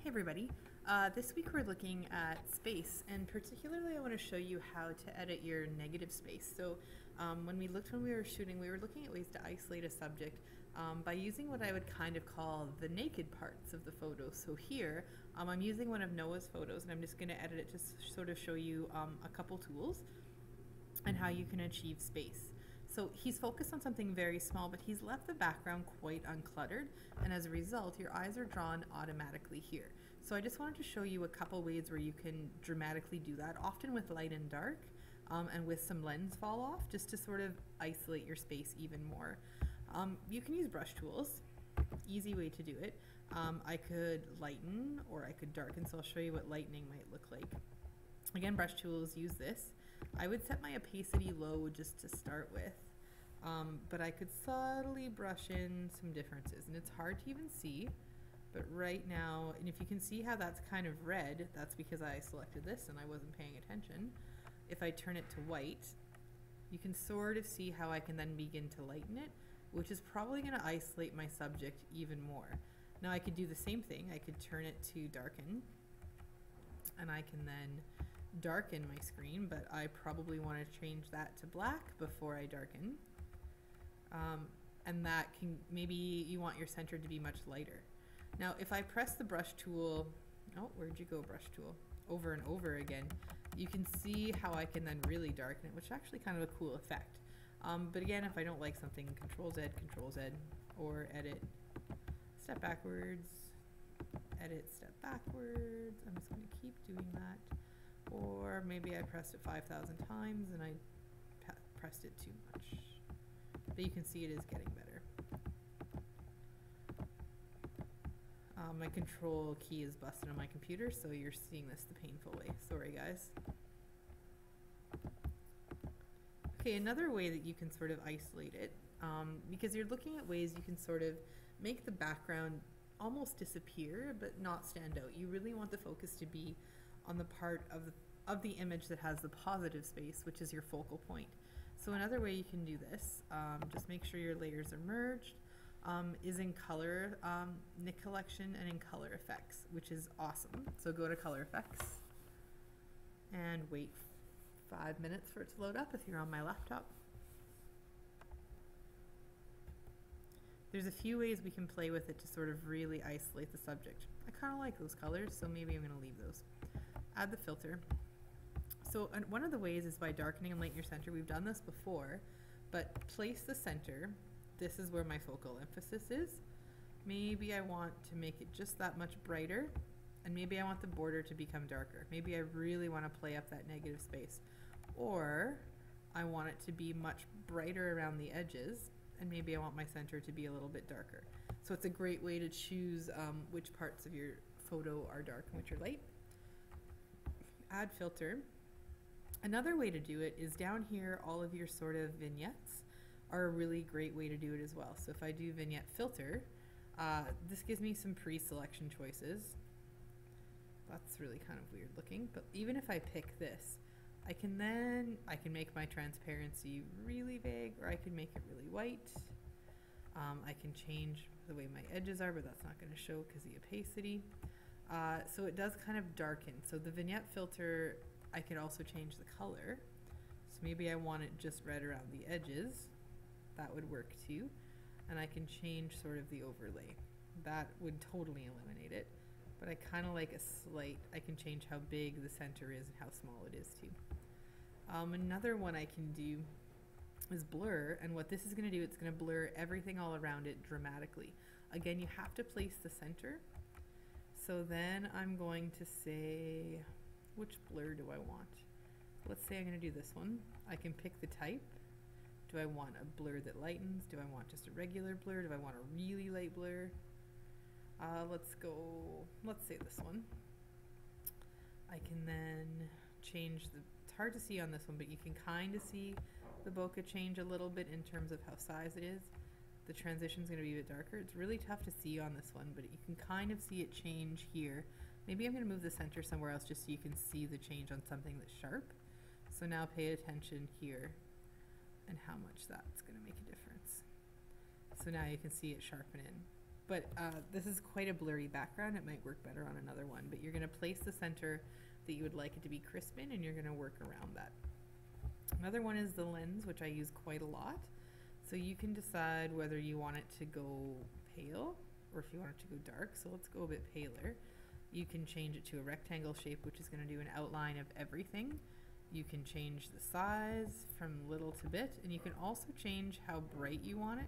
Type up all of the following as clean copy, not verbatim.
Hey everybody, this week we're looking at space, and particularly I want to show you how to edit your negative space. So when we were shooting, we were looking at ways to isolate a subject by using what I would kind of call the naked parts of the photo. So here I'm using one of Noah's photos, and I'm just going to edit it to sort of show you a couple tools and how you can achieve space. So he's focused on something very small, but he's left the background quite uncluttered, and as a result, your eyes are drawn automatically here. So I just wanted to show you a couple ways where you can dramatically do that, often with light and dark, and with some lens fall off, just to sort of isolate your space even more. You can use brush tools, easy way to do it. I could lighten or I could darken, so I'll show you what lightening might look like. Again, brush tools, use this. I would set my opacity low just to start with, but I could subtly brush in some differences, and it's hard to even see, but right now, and if you can see how that's kind of red, that's because I selected this and I wasn't paying attention. If I turn it to white, you can sort of see how I can then begin to lighten it, which is probably going to isolate my subject even more. Now I could do the same thing. I could turn it to darken, and I can then darken my screen, but I probably want to change that to black before I darken. And that can, maybe you want your center to be much lighter. Now if I press the brush tool, oh, where'd you go, brush tool, over and over again, you can see how I can then really darken it, which is actually kind of a cool effect. But again, if I don't like something, Control Z, or edit, step backwards, edit, step backwards. I'm just going to keep doing that. Or maybe I pressed it 5,000 times and I pressed it too much. But you can see it is getting better. My control key is busted on my computer, so you're seeing this the painful way. Sorry guys. Okay, another way that you can sort of isolate it, because you're looking at ways you can sort of make the background almost disappear but not stand out. You really want the focus to be on the part of the image that has the positive space, which is your focal point. So another way you can do this, just make sure your layers are merged, is in color, Nick Collection, and in color effects, which is awesome. So go to color effects and wait 5 minutes for it to load up if you're on my laptop. There's a few ways we can play with it to sort of really isolate the subject. I kind of like those colors, so maybe I'm going to leave those. Add the filter. So one of the ways is by darkening and lighten your center. We've done this before, but place the center. This is where my focal emphasis is. Maybe I want to make it just that much brighter, and maybe I want the border to become darker. Maybe I really want to play up that negative space. Or I want it to be much brighter around the edges, and maybe I want my center to be a little bit darker. So it's a great way to choose which parts of your photo are dark and which are light. Add filter. Another way to do it is down here, all of your sort of vignettes are a really great way to do it as well. So if I do vignette filter, this gives me some pre-selection choices. That's really kind of weird looking, but even if I pick this, I can make my transparency really big, or I can make it really white. I can change the way my edges are, but that's not going to show because the opacity. So it does kind of darken. So the vignette filter, I could also change the color. So maybe I want it just red around the edges. That would work too. And I can change sort of the overlay. That would totally eliminate it. But I kind of like a slight, I can change how big the center is and how small it is too. Another one I can do is blur, and what this is going to do, it's going to blur everything all around it dramatically. Again, you have to place the center. So then I'm going to say, which blur do I want? Let's say I'm going to do this one. I can pick the type. Do I want a blur that lightens? Do I want just a regular blur? Do I want a really light blur? Let's say this one. I can then change it's hard to see on this one, but you can kind of see the bokeh change a little bit in terms of how size it is. The transition is going to be a bit darker. It's really tough to see on this one, but you can kind of see it change here. Maybe I'm going to move the center somewhere else just so you can see the change on something that's sharp. So now pay attention here and how much that's going to make a difference. So now you can see it sharpen in. But this is quite a blurry background. It might work better on another one, but you're going to place the center that you would like it to be crisp in, and you're going to work around that. Another one is the lens, which I use quite a lot. So you can decide whether you want it to go pale or if you want it to go dark. So let's go a bit paler. You can change it to a rectangle shape, which is going to do an outline of everything. You can change the size from little to bit, and you can also change how bright you want it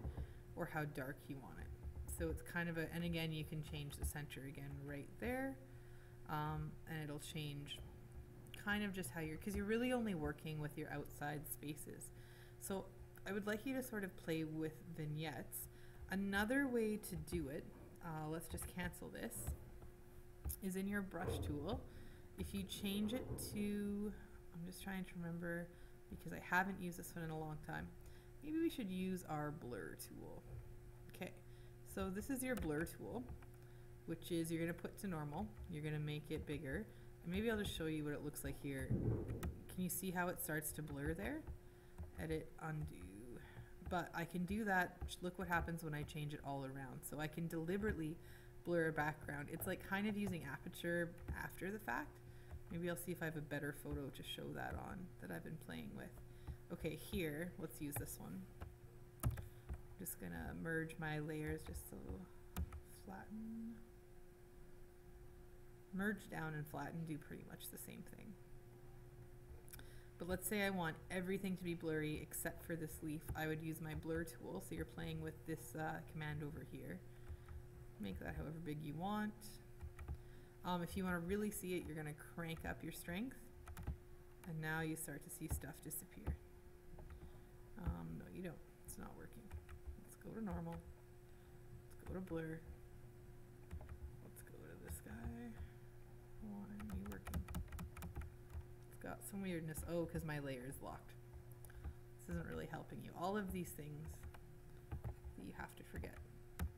or how dark you want it. So it's kind of a, and again, you can change the center again right there, and it'll change kind of just how you're, because you're really only working with your outside spaces. So I would like you to sort of play with vignettes. Another way to do it, let's just cancel this, is in your brush tool. If you change it to, I'm just trying to remember because I haven't used this one in a long time. Maybe we should use our blur tool. Okay, so this is your blur tool, which is you're going to put to normal. You're going to make it bigger. And maybe I'll just show you what it looks like here. Can you see how it starts to blur there? Edit, undo. But I can do that. Look what happens when I change it all around. So I can deliberately blur a background. It's like kind of using aperture after the fact. Maybe I'll see if I have a better photo to show that on that I've been playing with. Okay, here, let's use this one. I'm just gonna merge my layers just so flatten. Merge down and flatten do pretty much the same thing. But let's say I want everything to be blurry except for this leaf. I would use my blur tool. So you're playing with this command over here. Make that however big you want. If you want to really see it, you're going to crank up your strength. And now you start to see stuff disappear. No, you don't. It's not working. Let's go to normal. Let's go to blur. Let's go to this guy. Why are you working? It's got some weirdness. Oh, because my layer is locked. This isn't really helping you. All of these things that you have to forget.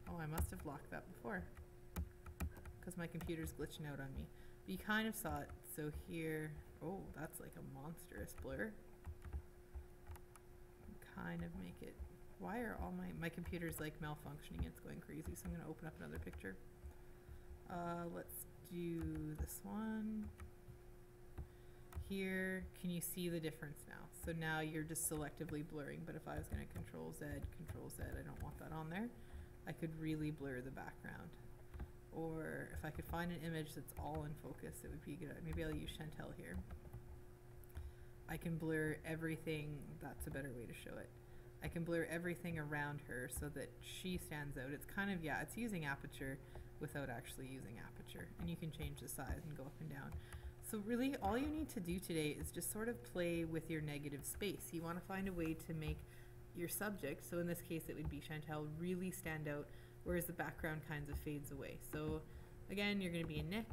Oh, I must have locked that before because my computer's glitching out on me. But you kind of saw it. So here, oh, that's like a monstrous blur. Kind of make it, why are all my computer's like malfunctioning, it's going crazy, so I'm going to open up another picture. Let's do this one. Here, can you see the difference now? So now you're just selectively blurring, but if I was going to Control Z, I don't want that on there. I could really blur the background. Or if I could find an image that's all in focus, it would be good. Maybe I'll use Chantel here. I can blur everything, that's a better way to show it. I can blur everything around her so that she stands out. It's kind of, yeah, it's using aperture without actually using aperture. And you can change the size and go up and down. So really all you need to do today is just sort of play with your negative space. You want to find a way to make your subject, so in this case it would be Chantel, really stand out, whereas the background kind of fades away. So again, you're going to be a neck,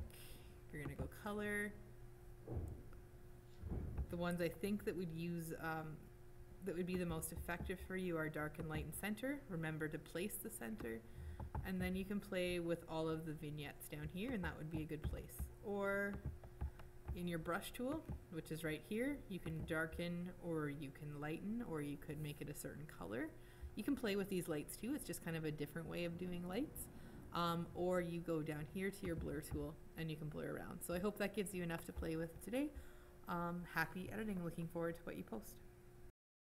you're going to go color. The ones I think that would use, that would be the most effective for you are dark and light and center. Remember to place the center. And then you can play with all of the vignettes down here, and that would be a good place. Or in your brush tool, which is right here, you can darken or you can lighten or you could make it a certain color. You can play with these lights too. It's just kind of a different way of doing lights. Or you go down here to your blur tool and you can blur around. So I hope that gives you enough to play with today. Happy editing. Looking forward to what you post.